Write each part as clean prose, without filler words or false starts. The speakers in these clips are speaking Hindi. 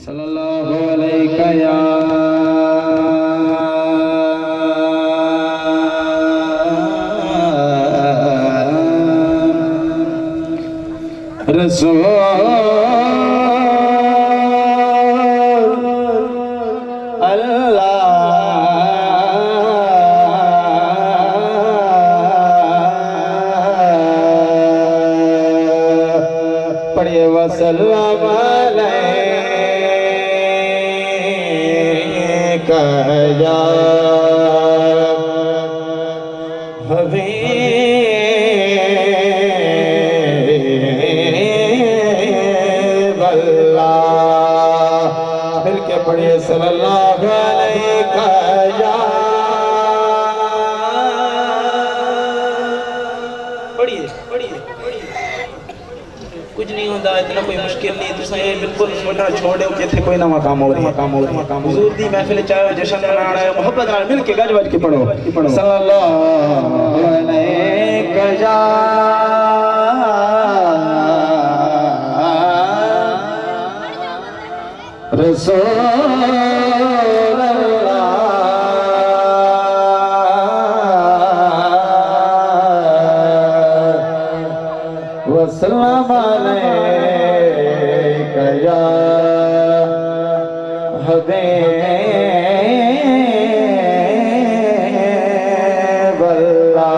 सल्लल्लाहु अलैका या रसूल पढ़िए वसल्लम अलैका या हबीब अल्लाह। मिलके पढ़िए सल्लल्लाहु अलैका या कुछ नहीं होता इतना कोई मुश्किल नहीं तुसा ये बिल्कुल छोटा छोड़े के थे कोई ना मकाम हो रहा हुजूर दी महफिल चाहे जश्न मनाना है मोहब्बत नाल मिल के गज के पढ़ो सल्लल्लाहु अलैहि या रसूल वसल्लम अलैका या हबीब अल्लाह।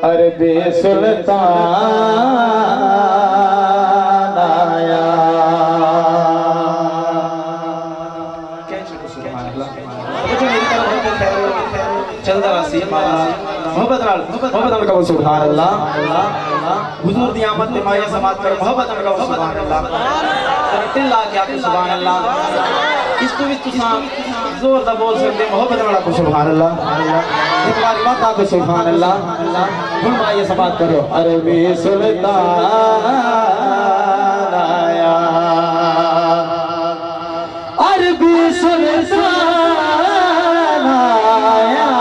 अरबी सुल्तान आया चलता रसी मोहब्बत नाल का सुभान अल्लाह। हुजूर दी आमद ते माया समात कर मोहब्बत नाल का सुभान अल्लाह। दिल ला के आके सुभान अल्लाह। इस तो भी तुसा जोर दा बोल सकदे मोहब्बत नाल को सुभान अल्लाह। एक बार माता को सुभान अल्लाह। हुन माया समात करो अरबी सुल्तान आया अरबी सुल्तान आया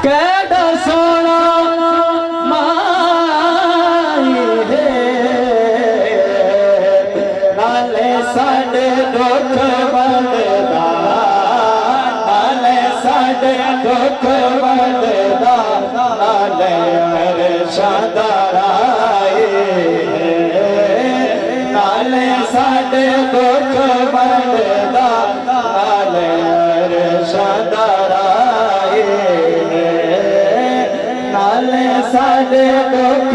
कैडा सोना माई है नाले साडे दुख बंददा नाले साडे दुख बंददा नाले अरशाद आए नाले साडे दुख बंददा नाले अरशाद साडे दुख